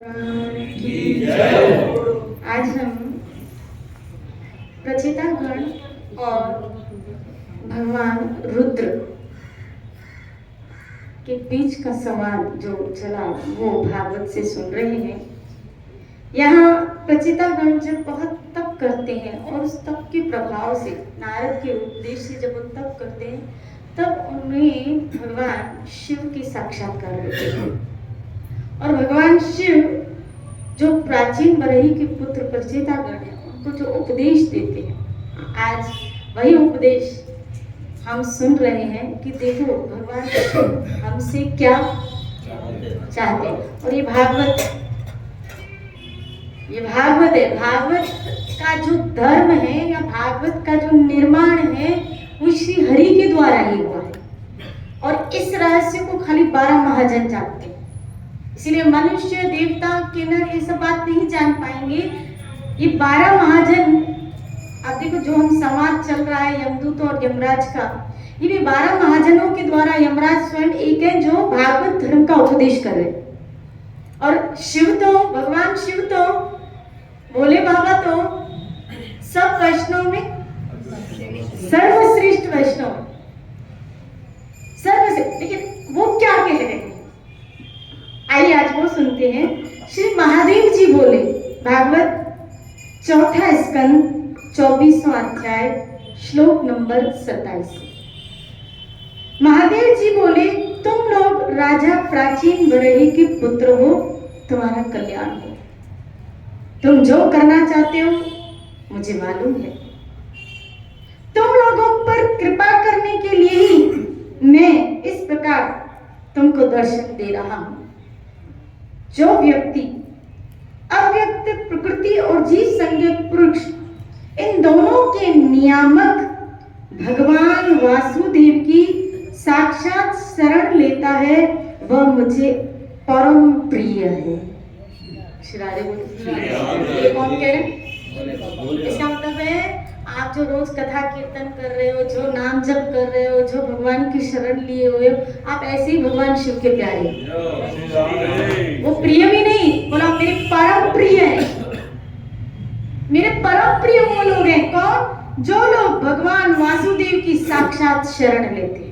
की जय। आज हम प्रचेतागण और भगवान रुद्र के बीच का संवाद जो चला वो भागवत से सुन रहे हैं। यहाँ प्रचेतागण जब बहुत तप करते हैं और उस तप के प्रभाव से नारद के उपदेश से जब वो तप करते हैं तब उन्हें भगवान शिव की साक्षात्कार होते हैं और भगवान शिव जो प्राचीन बरही के पुत्र प्रचेतागण है उनको जो उपदेश देते हैं, आज वही उपदेश हम सुन रहे हैं कि देखो भगवान हमसे क्या चाहते हैं। और ये भागवत है। भागवत का जो धर्म है या भागवत का जो निर्माण है वो श्री हरि के द्वारा ही हुआ है और इस रहस्य को खाली 12 महाजन जानते हैं। इसलिए मनुष्य देवता किन्नर ये सब बात नहीं जान पाएंगे। ये 12 महाजन, आप देखो जो हम संवाद चल रहा है यमदूत और यमराज का, ये भी 12 महाजनों के द्वारा यमराज स्वयं एक है जो भागवत धर्म का उपदेश कर रहे। और शिव तो, भगवान शिव तो, भोले बाबा तो सब वैष्णव में सर्वश्रेष्ठ वैष्णव, सर्वश्रेष्ठ। लेकिन वो क्या कह रहे हैं, आइए आज वो सुनते हैं। श्री महादेव जी बोले, भागवत 4 स्कंद 24वां अध्याय श्लोक नंबर 27। महादेव जी बोले, तुम लोग राजा प्राचीन बरही के पुत्र हो, तुम्हारा कल्याण हो। तुम जो करना चाहते हो मुझे मालूम है। तुम लोगों पर कृपा करने के लिए ही मैं इस प्रकार तुमको दर्शन दे रहा हूं। जो व्यक्ति अव्यक्त प्रकृति और जीव संज्ञक पुरुष इन दोनों के नियामक भगवान वासुदेव की साक्षात शरण लेता है वह मुझे परम प्रिय है। श्री राधे बोलिए। ये कौन कह रहे हैं? इसका मतलब है आप जो रोज कथा कीर्तन कर रहे हो, जो नाम जप कर रहे हो, जो भगवान की शरण लिए हुए हो, आप ऐसे ही भगवान शिव के प्यारे। वो प्रिय भी नहीं बोला, मेरे परम प्रिय है। मेरे परम प्रिय वो लोग हैं कौन? जो लोग भगवान वासुदेव की साक्षात शरण लेते हैं।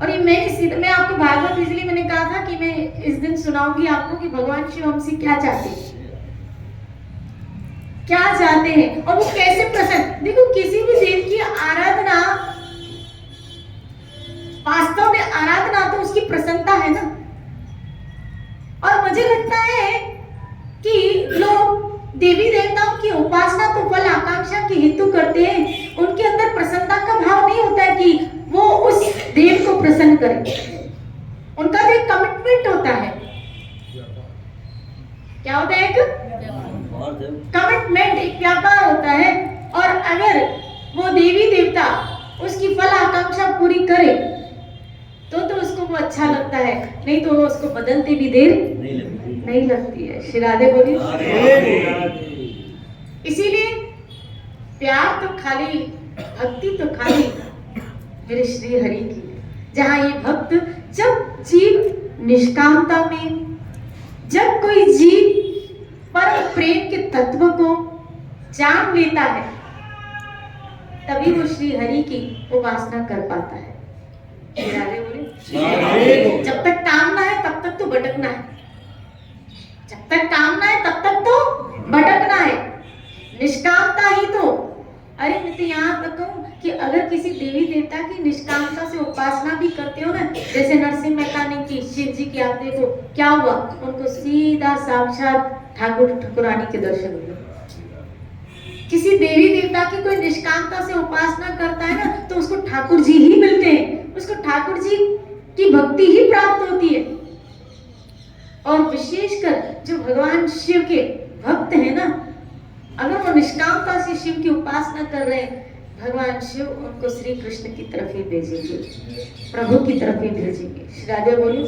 और ये मैं आपको भागवत इसलिए मैंने कहा था कि मैं इस दिन सुनाऊंगी आपको कि भगवान शिव हमसे क्या चाहते हैं, क्या चाहते हैं और वो कैसे प्रसन्न। देखो किसी भी देव की आराधना, वास्तव में आराधना तो उसकी प्रसन्नता है ना। और मुझे लगता है कि लोग देवी देवताओं की उपासना तो फल आकांक्षा के हेतु करते हैं, उनके अंदर प्रसन्नता का भाव नहीं होता है कि वो उस देव को प्रसन्न करें। उनका तो एक कमिटमेंट होता है। क्या होता है? एक कमिटमेंट, एक व्यापार होता है। और अगर वो देवी देवता उसकी फल आकांक्षा पूरी करे तो उसको वो अच्छा लगता है, नहीं तो उसको बदलते भी देर नहीं लगती है। श्री राधे बोलिए। इसीलिए प्यार तो खाली, भक्ति तो खाली मेरे श्री हरि की, जहां ये भक्त, जब जीव निष्कामता में, जब कोई जीव परम प्रेम के तत्व को जान लेता है तभी वो श्री हरि की उपासना कर पाता है। जब तक कामना है तब तक तो भटकना है, जब तक कामना है तब तक तो भटकना है। निष्कामता ही तो, अरे मैं तो यहाँ तक कहूँ कि अगर किसी देवी देवता की निष्कामता से उपासना भी करते हो ना, जैसे नरसिंह मेहता ने की, शिव जी की, आप देखो क्या हुआ, उनको सीधा साक्षात ठाकुर ठाकुरानी के दर्शन हुए। किसी देवी देवता की कोई निष्कामता से उपासना करता है ना तो उसको ठाकुर जी ही मिलते हैं, उसको ठाकुर जी की भक्ति ही प्राप्त होती है। और विशेषकर जो भगवान शिव के भक्त है ना, अगर वो निष्कामता से शिव की उपासना कर रहे हैं, भगवान शिव उनको श्री कृष्ण की तरफ ही भेजेंगे, प्रभु की तरफ ही भेजेंगे। श्री राधे बोलिए।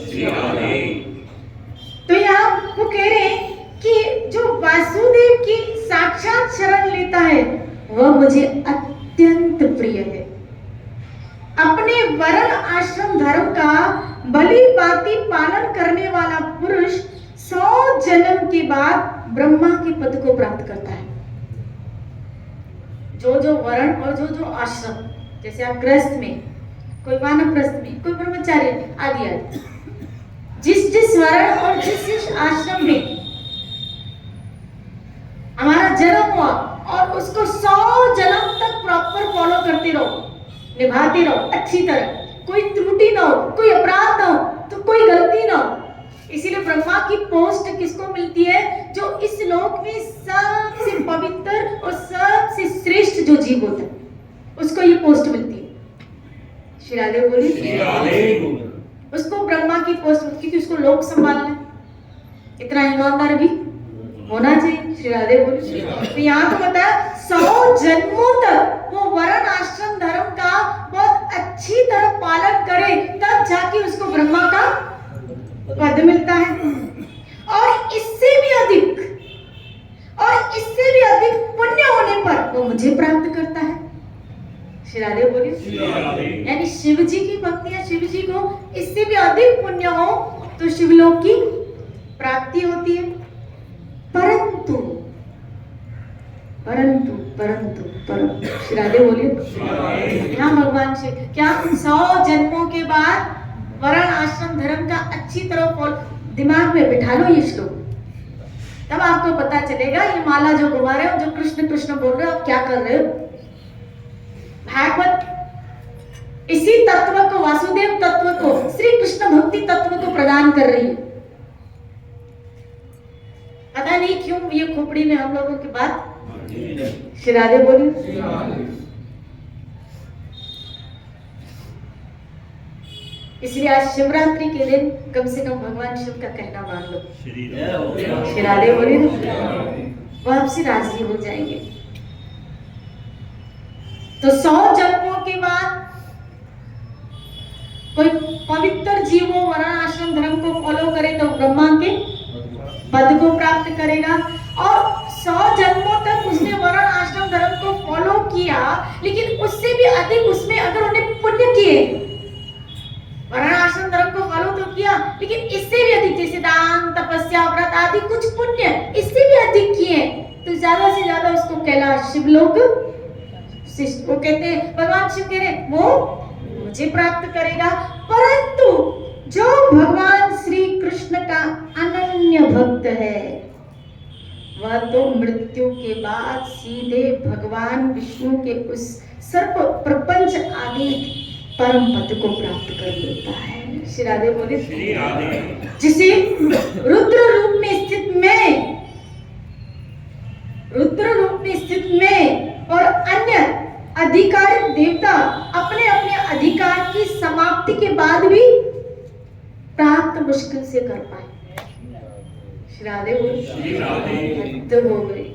तो यहाँ वो कह रहे हैं कि जो वासुदेव की साक्षात शरण लेता है वह मुझे अत्यंत प्रिय है। अपने वर्ण आश्रम धर्म का भली भांति पालन करने वाला पुरुष 100 जन्म के बाद ब्रह्मा के पद को प्राप्त करता है। जो जो वर्ण और जो जो आश्रम, जैसे आप गृहस्थ में, कोई वानप्रस्थ में, कोई ब्रह्मचारी आदि आदि, जिस जिस वर्ण और जिस जिस आश्रम में हमारा जन्म हुआ और उसको 100 जन्म तक प्रॉपर फॉलो करते रहो, निभाते रहो अच्छी तरह, कोई त्रुटि ना हो, कोई अपराध ना हो, तो कोई गलती ना हो। इसीलिए ब्रह्मा की पोस्ट किसको मिलती है? जो इस लोक में सबसे पवित्र और सबसे श्रेष्ठ जो जीव होता है, उसको ये पोस्ट मिलती है। श्री राधे बोली। उसको ब्रह्मा की पोस्ट, क्योंकि उसको लोक संभालना है, इतना ईमानदार भी होना चाहिए। श्री राधे बोली। तो यहाँ तो बताया 100 जन्मों तक वो वर्ण आश्रम धर्म का बहुत अच्छी तरह पालन करे, तब जाके उसको ब्रह्मा का पद मिलता है। और इससे भी अधिक पुण्य होने पर वो मुझे प्राप्त करता है। श्री राधे बोलिए। यानी शिव जी की भक्ति या शिव जी को इससे भी अधिक पुण्य हो तो शिवलोक की प्राप्ति होती है। परंतु परंतु परंतु परंतु श्री राधे बोलिए। यहाँ भगवान शिव क्या 100 जन्मों के बाद वर्ण आश्रम धर्म का अच्छी तरह दिमाग में बिठा लो ये श्लोक, तब आपको पता चलेगा ये माला जो घुमा रहे हो, जो कृष्ण कृष्ण बोल रहे हो, आप क्या कर रहे हो। भागवत इसी तत्व को, वासुदेव तत्व को, श्री कृष्ण भक्ति तत्व को प्रदान कर रही है। पता नहीं क्यों ये खोपड़ी में हम लोगों की बात। श्री राधे बोली। इसलिए आज शिवरात्रि के दिन कम से कम भगवान शिव का कहना मान लो। श्री राधे बोली। वो आपसे राजी हो जाएंगे। तो 100 जन्मों के बाद कोई पवित्र जीवों वर्ण आश्रम धर्म को फॉलो करे तो ब्रह्मा के पद को प्राप्त करेगा। और 100 जन्मों तक उसने वर्ण आश्रम धर्म को फॉलो किया, लेकिन उससे भी अधिक उसमें अगर उन्हें पुण्य किए, वर्ण आश्रम धर्म को फॉलो तो किया, लेकिन इससे भी अधिक, जैसे दान तपस्या व्रत आदि कुछ पुण्य इससे भी अधिक किए, तो ज्यादा से ज्यादा उसको कैलाश शिवलोक, वो कहते हैं भगवान शिव कह रहे वो मुझे प्राप्त करेगा। परंतु जो भगवान श्री कृष्ण का अनन्य भक्त है, वह तो मृत्यु के बाद सीधे भगवान विष्णु के उस सर्प प्रपंच आदि परम पद को प्राप्त कर लेता है। श्री राधे बोले। जिसे रुद्र रूप में स्थित में और अन्य अधिकारिक देवता अपने अपने अधिकार की समाप्ति के बाद भी प्राप्त मुश्किल से कर पाए। श्री राधे बोले। तो हो गई।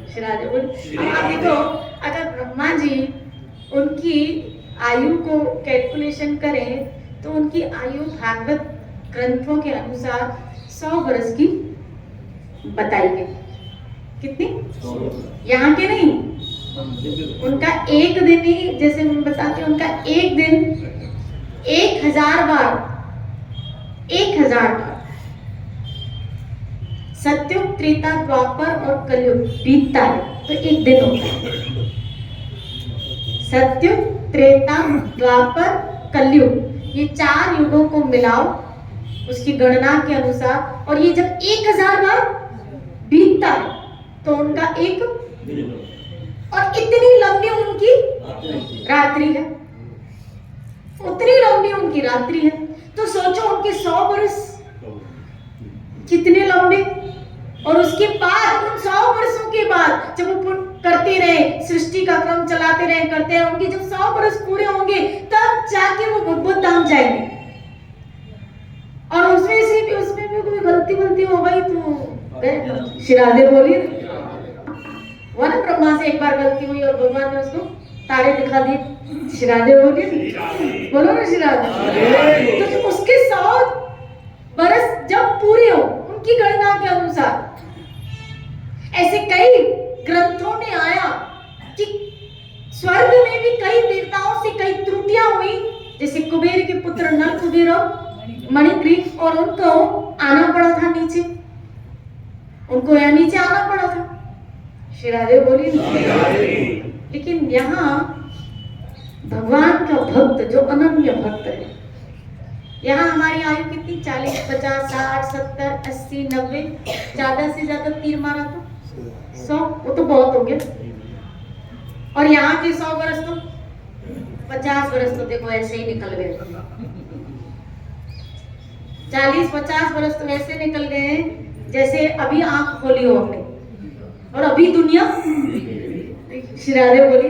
श्री राधे बोले। आप देखो, अगर ब्रह्मा जी उनकी आयु को कैलकुलेशन करें तो उनकी आयु भागवत ग्रंथों के अनुसार 100 वर्ष की बताई गई। कितनी? यहाँ के नहीं, उनका एक दिन ही, जैसे हम बताते हैं, उनका एक दिन 1000 बार सत्युग त्रेता द्वापर और कलयुग बीतता है तो एक दिन होता है। सत्युग त्रेता द्वापर कलयुग, ये 4 युगों को मिलाओ उसकी गणना के अनुसार, और ये जब 1000 बार बीतता है तो उनका एक, और इतनी लंबी उनकी रात्रि है, उतनी लंबी उनकी रात्रि है। तो सोचो उनके 100 वर्ष कितने लंबे, और उसके बाद उन 100 वर्षों के बाद जब वो करते रहे, सृष्टि का क्रम चलाते रहे, करते रहे, उनके जब 100 वर्ष पूरे होंगे तब जाके वो भगवत धाम जाएंगे। और उसमें भी कोई गलती हो गई तो श्री राधे बोली। वो ना ब्रह्मा से एक बार गलती हुई और भगवान ने उसको तारे दिखा दिए। श्री राधे बोली। बोलो ना श्री राधे। तो उसके 100 वर्ष जब पूरे हो उनकी गणना के अनुसार, ऐसे कई ग्रंथों में आया कि स्वर्ग में भी कई देवताओं से कई त्रुटियां हुई जैसे कुबेर के पुत्र नल कुबेर और मणिग्रीव, और उनको आना पड़ा था नीचे, उनको यहाँ नीचे आना पड़ा था। श्री राधे बोली। लेकिन यहाँ भगवान का भक्त जो अनन्य भक्त है, यहाँ हमारी आयु कितनी 40, 50, 60, 70, 80, 90, ज्यादा से ज्यादा तीर मारा तो 100, वो तो बहुत हो गया। और यहाँ के 100 वर्ष तो 50 वर्ष तो देखो ऐसे ही निकल गए, 40-50 वर्ष तो ऐसे निकल गए हैं जैसे अभी आंख खोली हो हमने, और अभी दुनिया। श्री राधे बोली।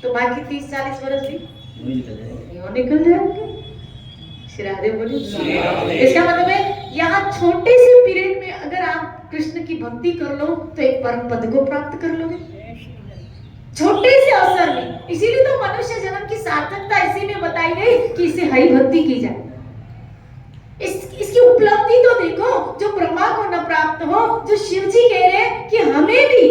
तो बाकी 30-40 वर्ष भी निकल जाएंगे। श्री राधे बोली। इसका मतलब है यहाँ छोटे से पीरियड में अगर आप कृष्ण की भक्ति कर लो तो एक परम पद को प्राप्त कर लोगे, छोटे से अवसर में। इसीलिए तो मनुष्य जन्म की सार्थकता इसी में बताई गई कि इसे हरि भक्ति की जाए। इसकी उपलब्धि तो देखो, जो ब्रह्मा को न प्राप्त हो, जो शिव जी कह रहे हैं कि हमें भी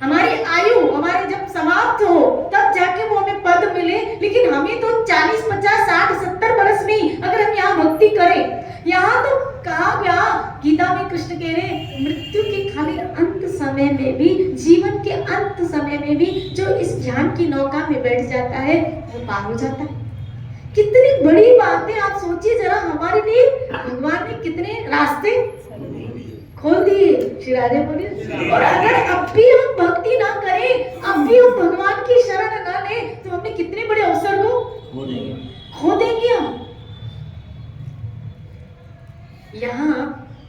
हमारी आयु हमारे जब समाप्त हो तब जाके वो हमें पद मिले, लेकिन हमें तो 40, 50, 60, 70 वर्ष में अगर हम यहाँ भक्ति करें। यहाँ तो कहा गया, गीता में कृष्ण कह रहे मृत्यु के खाली अंत समय में भी, जीवन के अंत समय में भी जो इस ज्ञान की नौका में बैठ जाता है वो पार हो जाता है। कितनी बड़ी बात है, आप सोचिए जरा, हमारे लिए भगवान ने कितने रास्ते खोल दिए। श्री राधे बोलिए। और अगर अब भी हम भक्ति ना करें, अब भी हम भगवान की शरण ना लें, तो हमने कितने बड़े अवसर को खो देंगे हम। यहाँ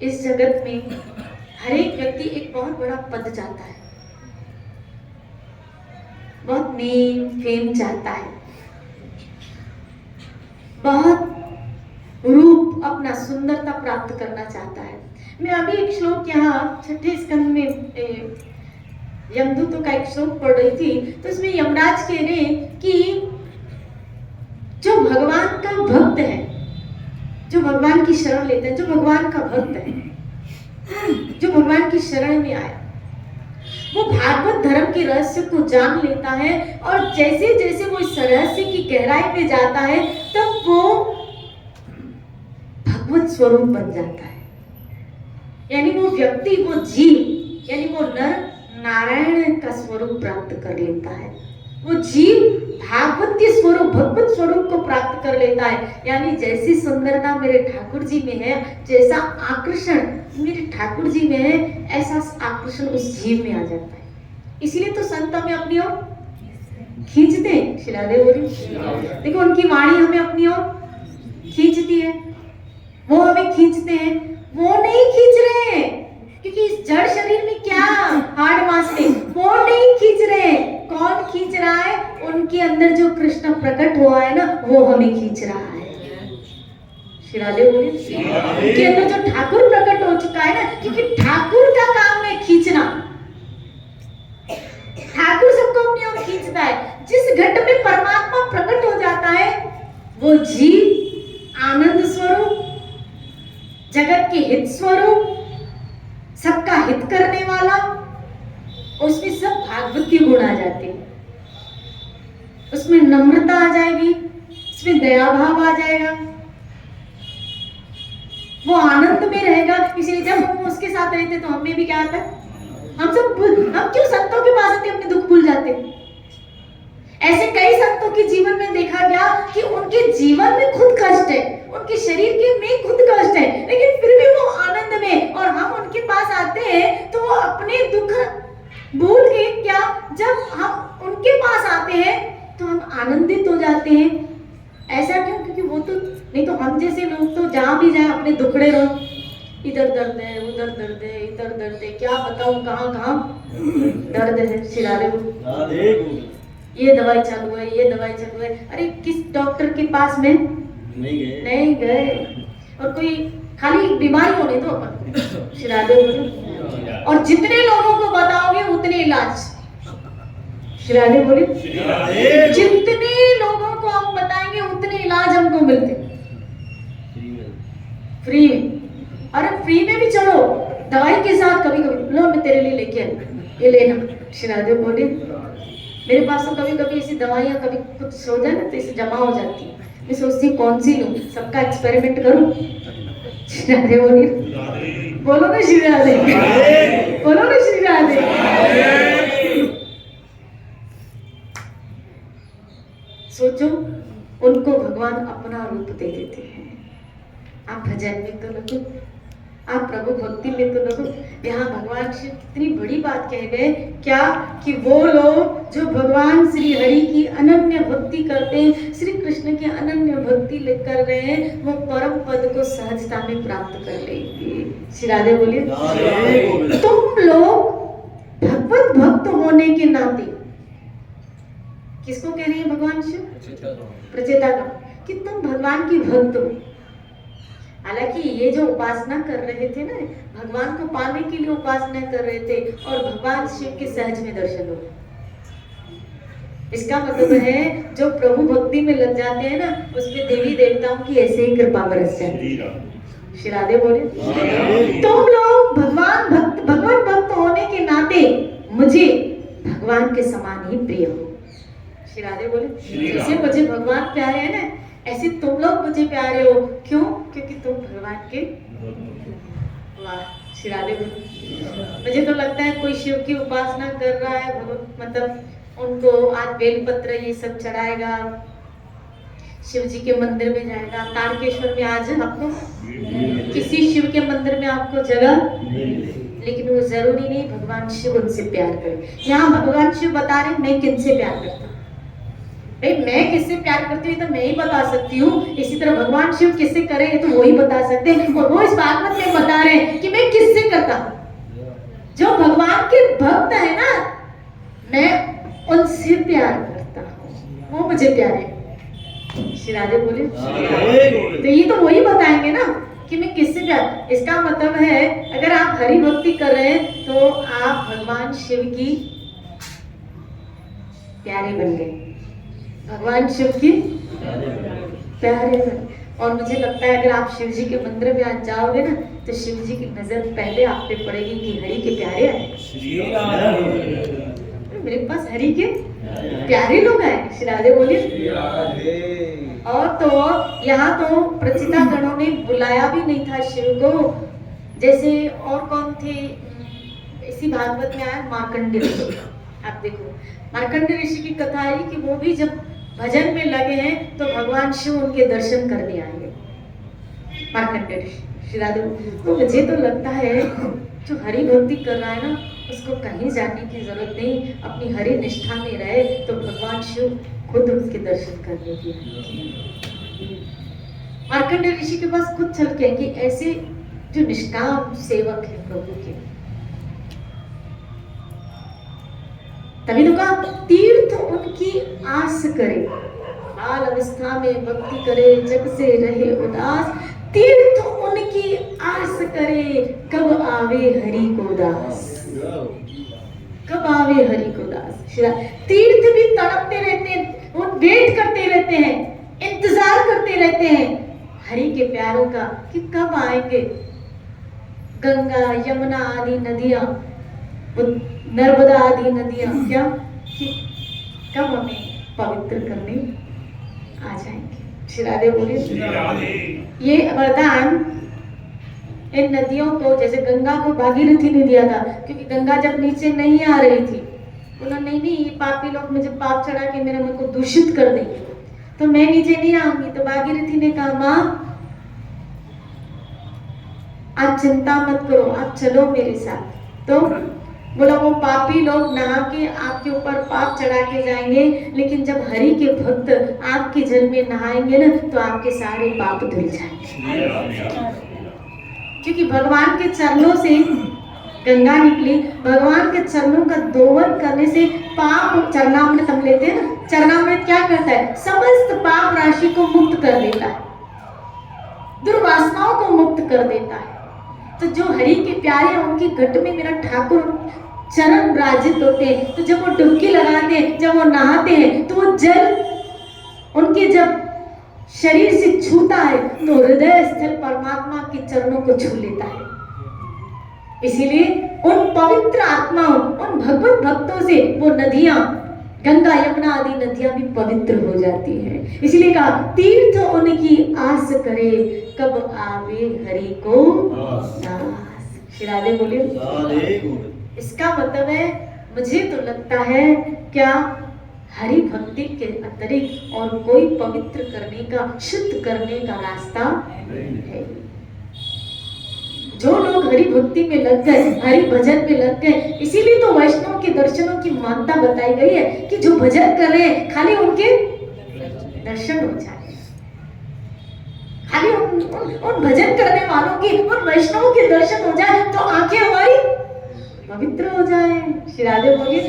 इस जगत में हर एक व्यक्ति एक बहुत बड़ा पद चाहता है, बहुत नेम फेम चाहता है, बहुत रूप अपना सुंदरता प्राप्त करना चाहता है। मैं अभी एक श्लोक यहाँ 6ठे स्कंद में यमदूतों का एक श्लोक पढ़ रही थी, तो इसमें यमराज कह रहे हैं कि जो भगवान का भक्त है, जो भगवान की शरण लेता है, जो भगवान का भक्त है, जो भगवान की शरण में आया, वो भागवत धर्म के रहस्य को जान लेता है, और जैसे जैसे वो इस रहस्य की गहराई में जाता है तब वो भगवत स्वरूप बन जाता है। यानी वो व्यक्ति, वो जीव, यानी वो नर नारायण का स्वरूप प्राप्त कर लेता है। वो जीव भागवती स्वरूप, भगवत स्वरूप को प्राप्त कर लेता है। यानी जैसी सुंदरता मेरे ठाकुर जी में है, जैसा आकर्षण मेरे ठाकुर जी में है, ऐसा आकर्षण उस जीव में आ जाता है। इसीलिए तो संत हमें अपनी ओर खींचते हैं। श्री राधे बोली। देखो उनकी वाणी हमें अपनी ओर खींचती है, वो हमें खींचते हैं। वो नहीं खींच रहे हैं क्योंकि इस जड़ शरीर में क्या हार्ड मास है, वो नहीं खींच रहे हैं। कौन खींच रहा है? उनके अंदर जो कृष्ण प्रकट हुआ है ना, वो हमें खींच रहा है। श्री राधे बोले। उनके अंदर जो ठाकुर प्रकट हो चुका है ना, क्योंकि ठाकुर का काम है खींचना। ठाकुर सबको अपनी ओर खींचता है। जिस घट में परमात्मा प्रकट हो जाता है, वो जीव आनंद स्वरूप, जगत के हित स्वरूप, सबका हित करने वाला, उसमें सब भागवती गुण आ जाते हैं। उसमें नम्रता आ जाएगी, उसमें दया भाव आ जाएगा, वो आनंद में रहेगा। इसलिए जब हम उसके साथ रहते तो हमें भी क्या आता है, हम क्यों संतों के पास आते अपने दुख भूल जाते। ऐसे कई संतों के जीवन में देखा गया कि उनके जीवन में खुद कष्ट है, उनके शरीर के में खुद कष्ट है, लेकिन फिर भी वो आनंद में। और हम उनके पास आते हैं तो वो अपने दुख भूल के क्या, जब हम उनके पास आते हैं तो हम आनंदित हो जाते हैं। ऐसा क्यों? क्योंकि वो तो नहीं तो हम जैसे लोग तो जहाँ भी जाए अपने दुखड़े रहो, इधर दर्द है, उधर दर्द है, इधर दर्द है, क्या बताऊं कहाँ कहाँ दर्द है। सिरारे ये दवाई चालू है, ये दवाई चालू है। अरे किस डॉक्टर के पास में नहीं गए। और कोई खाली बीमारी होने दो अपन। शिरादे बोले। और जितने लोगों को बताओगे उतने इलाज। शिरादे बोले। जितने लोगों को हम बताएंगे उतने इलाज हमको मिलते फ्री में। अरे फ्री में भी चलो, दवाई के साथ कभी कभी लो मैं तेरे लिए लेके आई, ये लेना। शिरादे बोले। मेरे पास तो कभी कभी ऐसी दवाइयाँ कभी कुछ हो जाए ना तो इसे जमा हो जाती है। मैं सोचती हूँ कौन सी लूँ, सबका एक्सपेरिमेंट करूँ। श्री राधे बोलिए, बोलो ना श्री राधे, बोलो ना श्री राधे। सोचो, उनको भगवान अपना रूप दे देते हैं। आप भजन में तो लगो, आप प्रभु भक्ति में तो लगो। यहाँ भगवान श्री कितनी बड़ी बात कह गए, क्या कि वो लोग जो भगवान श्री हरि की अनन्य भक्ति करते हैं, श्री कृष्ण की अनन्य भक्ति कर रहे हैं, वो परम पद को सहजता में प्राप्त कर लेंगे। श्री राधे बोलिए। तुम लोग भगवत भक्त होने के नाते, किसको कह रही है भगवान शिव? प्रचेता का, कि तुम भगवान की भक्त हो। हालांकि ये जो उपासना कर रहे थे ना, भगवान को पाने के लिए उपासना कर रहे थे और भगवान शिव के सहज में दर्शन हो। इसका मतलब है जो प्रभु भक्ति में लग जाते हैं ना, उसमें देवी देवताओं की ऐसे ही कृपा बरस जाती है। श्री राधे बोले। तुम लोग भगवान भक्त होने के नाते मुझे भगवान के समान ही प्रिय हो। श्री राधे बोले। जैसे मुझे भगवान प्यारे है ना, ऐसे तुम लोग मुझे प्यारे हो। क्यों? क्योंकि तुम भगवान के। वाह, श्री राधे बोले। मुझे तो लगता है कोई शिव की उपासना कर रहा है, मतलब उनको आज बेलपत्र ये सब चढ़ाएगा, शिव जी के मंदिर में जाएगा। तारकेश्वर में आज आपको किसी शिव के मंदिर में आपको जगह, लेकिन वो जरूरी नहीं भगवान शिव उनसे प्यार करे। यहाँ भगवान शिव बता रहे मैं किनसे प्यार करता हूँ। भाई मैं किससे प्यार करती हूँ तो मैं ही बता सकती हूँ, इसी तरह भगवान शिव किससे करे तो वो ही बता सकते हैं। और वो इस भागवत में बता रहे हैं कि मैं किससे करता हूँ। जो भगवान के भक्त है ना, मैं उनसे प्यार करता हूँ, वो मुझे प्यारे। श्री राधे बोले। तो ये तो वही बताएंगे ना कि मैं किससे प्यार। इसका मतलब है अगर आप हरि भक्ति कर रहे हैं तो आप भगवान शिव की प्यारे बन गए, भगवान शिव की प्यारे बन। और मुझे लगता है अगर आप शिव जी के मंदिर में आज जाओगे ना तो शिव जी की नजर पहले आप पे पड़ेगी कि हरि के प्यारे आए। मेरे पास हरि के प्यारे लोग आए। श्री राधे बोलिए। और तो यहाँ तो प्रचिता गणों ने बुलाया भी नहीं था शिव को। जैसे और कौन थे इसी भागवत में आया, मार्कंडेय ऋषि। आप देखो मार्कंडेय ऋषि की कथा है कि वो भी जब भजन में लगे हैं तो भगवान शिव उनके दर्शन करने आएंगे। मार्कंडेय ऋषि। श्री राधे। तो मुझे तो लगता है जो हरि भक्ति कर रहा है ना, उसको कहीं जाने की जरूरत नहीं, अपनी हरि निष्ठा में रहे तो भगवान शिव खुद उसके दर्शन कर देंगे। मार्कंडेय ऋषि के पास खुद चल के कि ऐसे जो निष्काम सेवक है प्रभु के, तभी तो कहा तीर्थ उनकी आस करे, बाल अवस्था में भक्ति करे, जग से रहे उदास। तीर्थ उनकी आस करे, कब आवे हरि को दास, कब आवे हरि को दास। तीर्थ भी तड़पते रहते हैं, वो वेट करते रहते हैं, इंतजार करते रहते हैं हरि के प्यारों का कि कब आएंगे। गंगा यमुना आदि नदियां, नर्मदा आदि नदियां क्या कि कब हमें पवित्र करने आ जाएंगे। श्री राधे बोलिए। ये वरदान इन नदियों को, जैसे गंगा को भागीरथी ने दिया था, क्योंकि गंगा जब नीचे नहीं आ रही थी, बोला नहीं नहीं ये पापी लोग मुझे पाप चढ़ा के मेरे मन को दूषित कर देंगे तो मैं नीचे नहीं आऊंगी। तो भागीरथी ने कहा माँ आप चिंता मत करो, आप चलो मेरे साथ। तो बोला वो पापी लोग नहा के आपके ऊपर पाप चढ़ा के जाएंगे, लेकिन जब हरि के भक्त आपके जल में नहाएंगे ना तो आपके सारे पाप धुल जाएंगे। क्योंकि भगवान के चरणों से गंगा निकली, भगवान के चरणों का दोहन करने से पाप, चरणामृत हम लेते हैं ना, चरणामृत क्या करता है, समस्त पाप राशि को मुक्त कर देता है, दुर्वासनाओं को मुक्त कर देता है। तो जो हरि के प्यारे उनके घट में मेरा ठाकुर चरण विराजित होते हैं, तो जब वो डुबकी लगाते हैं, जब वो नहाते हैं, तो वो जल उनके जब शरीर से छूता है तो हृदय स्थल परमात्मा के चरणों को छू लेता है। इसीलिए उन पवित्र आत्माओं, उन भगवत भक्तों से वो नदियां गंगा यमुना आदि नदियां भी पवित्र हो जाती हैं। इसलिए कहा तीर्थ उनकी आस करे, कब आवे हरि को दास। श्री राधे बोलिए। इसका मतलब है, मुझे तो लगता है क्या हरि भक्ति के अतिरिक्त और कोई पवित्र करने का, शुद्ध करने का रास्ता है। जो लोग हरि भक्ति में लग गए, हरि भजन में लग गए, इसीलिए तो वैष्णव के दर्शनों की मान्यता बताई गई है कि जो भजन कर रहे हैं खाली उनके दर्शन हो जाए, खाली उन भजन करने वालों की, उन वैष्णवों के दर्शन हो जाए तो आंखें हमारी पवित्र हो जाए। श्री राधे बोलिए।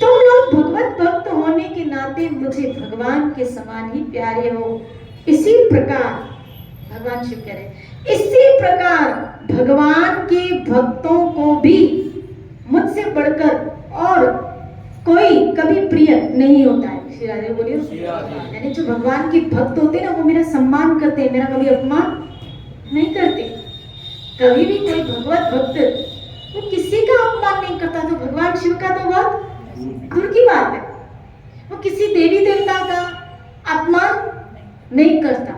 तुम लोग भगवत भक्त होने के नाते मुझे भगवान के समान ही प्यारे हो। इसी प्रकार भगवान शिव कह रहे, इसी प्रकार भगवान के भक्तों को भी मुझसे बढ़कर और कोई कभी प्रिय नहीं होता है। श्री राधे बोलिए। यानी जो भगवान के भक्त होते हैं ना, वो मेरा सम्मान करते हैं, मेरा कभी अपमान नहीं करते। कभी भी कोई भगवत भक्त वो किसी का अपमान नहीं करता, तो भगवान शिव का तो बहुत दूर की बात है। वो किसी देवी देवता का अपमान नहीं करता।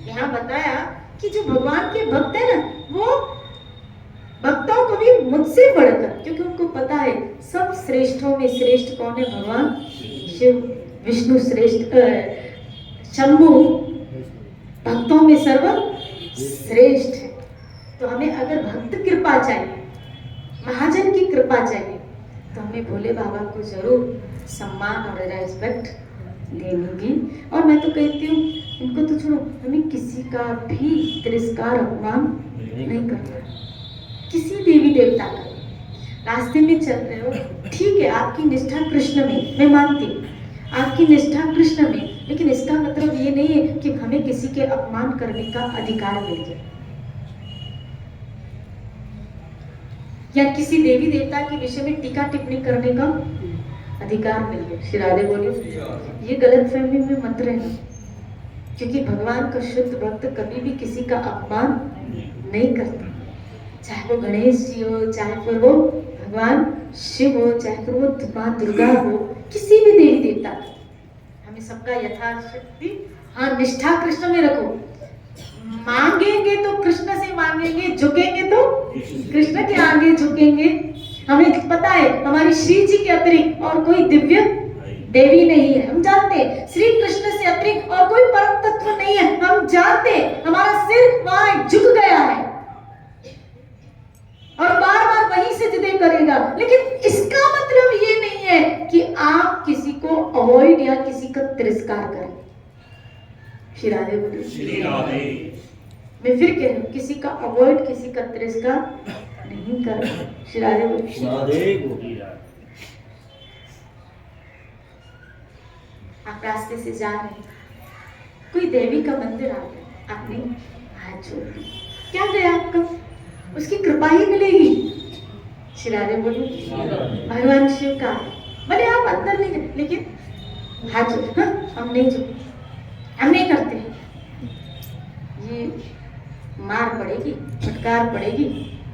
यहाँ बताया कि जो भगवान के भक्त है ना, वो भक्तों को भी मुझसे बढ़कर, क्योंकि उनको पता है सब श्रेष्ठों में श्रेष्ठ कौन है, भगवान शिव। विष्णु श्रेष्ठ, शंभु भक्तों में सर्वश्रेष्ठ है। तो हमें अगर भक्त कृपा चाहिए, महाजन की कृपा चाहिए, तो हमें भोले बाबा को जरूर सम्मान और रेस्पेक्ट देनी भी। और मैं तो कहती हूँ, इनको तो छोड़ो, हमें किसी का भी तिरस्कार अपमान नहीं करना, किसी देवी देवता का। रास्ते में चल रहे हो, ठीक है, आपकी निष्ठा कृष्ण में, मैं मानती हूँ आपकी निष्ठा कृष्ण में, लेकिन इसका मतलब ये नहीं है कि हमें किसी के अपमान करने का अधिकार मिल गया, या किसी देवी देवता के विषय में टीका टिप्पणी करने का अधिकार मिल गया। श्री राधे बोलिए। ये गलतफहमी में मत रहना, क्योंकि भगवान का शुद्ध भक्त कभी भी किसी का अपमान नहीं करता, चाहे वो गणेश जी हो, चाहे फिर वो भगवान शिव हो, चाहे फिर वो मां दुर्गा हो, किसी भी देवी देवता का। हमें सबका यथाशक्ति, हाँ, निष्ठा कृष्ण में रखो। मांगेंगे तो कृष्ण से मांगेंगे, झुकेंगे तो कृष्ण के आगे झुकेंगे। हमें पता है हमारी श्री जी के अतिरिक्त और कोई दिव्य देवी नहीं है, हम जानते हैं। श्री कृष्ण से अतिरिक्त और कोई परम तत्व नहीं है, हम जानते हैं। हमारा सिर वहां झुक गया है और बार बार वहीं सजदे करेगा, लेकिन इसका मतलब ये नहीं है कि आप किसी को अवॉइड या किसी का तिरस्कार करें। श्री राधे बोलिए। मैं फिर कह रही हूँ, किसी का अवॉइड, किसी का तिरस्कार नहीं करना। श्री राधे बोलिए। आप रास्ते से जा रहे हैं, कोई देवी का मंदिर आ गया, आपने हाथ जोड़ दिया, क्या गया आपका? उसकी कृपा ही मिलेगी। श्री राधे बोलिए। भगवान शिव का भले आप अंदर नहीं गए, लेकिन हाथ जोड़, हाँ, हम नहीं करते। ये मार पड़ेगी, फटकार पड़ेगी।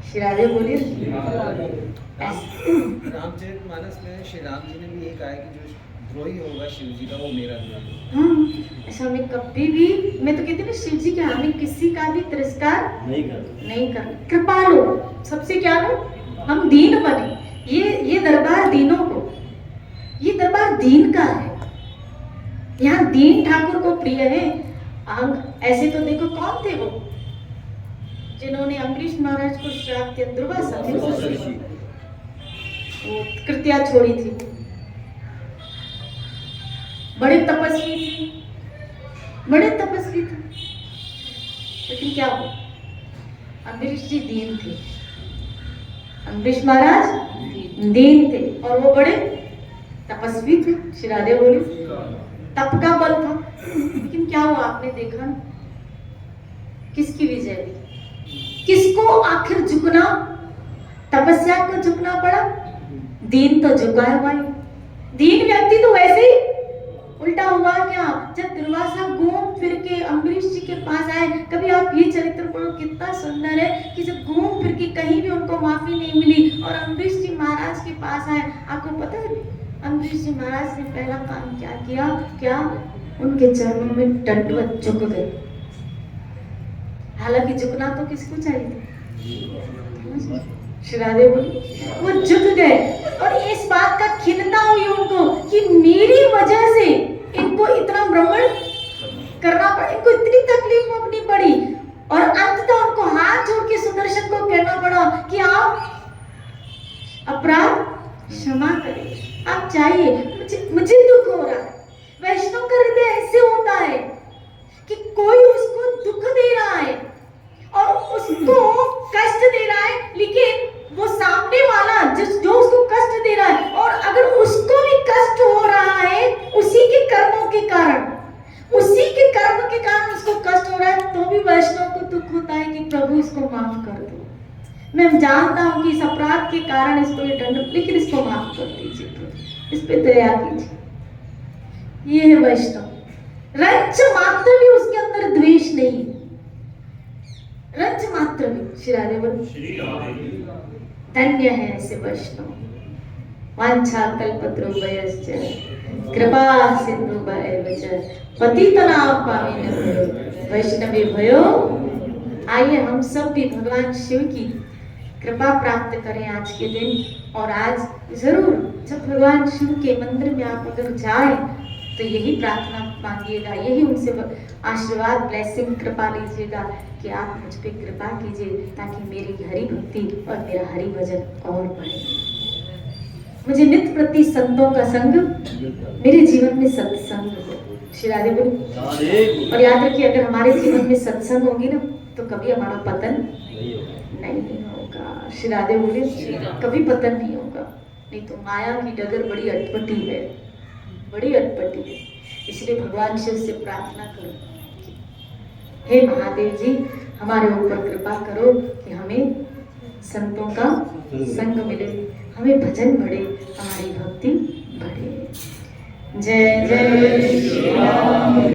श्री राधे बोलिए। रामचरितमानस में श्री राम जी ने भी ये कहा है कि जो द्रोही होगा शिव जी का, वो मेरा द्रोही। हाँ, ऐसा हमें कभी भी, मैं तो कहती हूँ शिव जी के, हमें किसी का भी तिरस्कार नहीं करना। कृपालु, सबसे क्या लो, हम दीन बने। ये दरबार दीनों को, ये दरबार दीन का है। यहाँ दीन ठाकुर को प्रिय है। ऐसे तो देखो कौन थे वो जिन्होंने अम्बरीश महाराज को श्राप दिया, दुर्वासा थे, वो कृत्या छोड़ी थी, बड़े तपस्वी थे, लेकिन क्या हुआ? अम्बरीश जी दीन थे, अम्बरीश महाराज दीन थे, और वो बड़े तपस्वी थे। श्री राधे बोली। तप का बल था, लेकिन क्या हुआ आपने देखा, किसकी विजय हुई? किसको आखिर झुकना, तपस्या को झुकना पड़ा? दीन तो झुका है भाई। दीन व्यक्ति तो वैसे ही उल्टा हुआ क्या, जब दुर्वासा घूम फिर के अम्बरीश जी के पास आए, कभी आप ये चरित्र पढ़ो, कितना सुंदर है कि जब घूम फिर के कहीं भी उनको माफी नहीं मिली और अम्बरीश जी महाराज के पास आए। आपको पता है अम्बरीश जी महाराज ने पहला काम क्या किया? क्या? उनके चरणों में दंडवत झुक गए। हालांकि झुकना तो किसको चाहिए था? श्री राधे बोली, वो झुक गए और इस बात का खिन्नता हुई उनको कि मेरी वजह से इनको इतना भ्रमण करना पड़ा, इनको इतनी तकलीफ भोगनी पड़ी और अंततः उनको हाथ जोड़ के सुदर्शन को कहना पड़ा कि आप अपराध क्षमा करें, आप चाहिए, मुझे दुख हो रहा है। वैष्णव का हृदय ऐसे होता है कि कोई उसको दुख दे रहा है और उसको कष्ट दे रहा है, लेकिन वो सामने वाला जो उसको कष्ट दे रहा है, और अगर उसको भी कष्ट हो रहा है उसी के कर्मों के कारण, उसी के कर्म के कारण उसको कष्ट हो रहा है, तो भी वैष्णव को दुख होता है कि प्रभु इसको माफ कर दो। मैं जानता हूं कि इस अपराध के कारण इसको ये दंड, लेकिन इसको माफ कर दीजिए प्रभु, इस पे दया कीजिए। ये है वैष्णव। रंच मात्र भी उसके अंदर द्वेष नहीं, रंच मात्र भी। श्री राधे बोल, धन्य है ऐसे वैष्णव। वांछा कल्पतरुभ्यश्च कृपा सिन्धुभ्येव च पतितनां पावनेभ्यो वैष्णवेभ्यो। आइए हम सब भी भगवान शिव की कृपा प्राप्त करें आज के दिन। और आज जरूर जब भगवान शिव के मंदिर में आप अगर जाएं तो यही प्रार्थना मांगिएगा, यही उनसे आशीर्वाद, ब्लेसिंग, कृपा लीजिएगा कि आप मुझ पे कृपा कीजिए ताकि मेरी हरि भक्ति और मेरा हरि भजन और बढ़े। मुझे नित्य प्रति संतों का संग, मेरे जीवन में सत्संग हो। श्री राधे बोलो। और याद रखिए, अगर हमारे जीवन में सत्संग होगी ना तो कभी हमारा पतन नहीं होगा। श्री राधे बोले, कभी पतन नहीं होगा। नहीं तो माया की डगर बड़ी अटपटी है, बड़ी अटपटी है। इसलिए भगवान शिव से प्रार्थना करो, हे महादेव जी हमारे ऊपर कृपा करो कि हमें संतों का संग मिले, हमें भजन बढ़े, हमारी भक्ति बढ़े। जय जय श्री राम।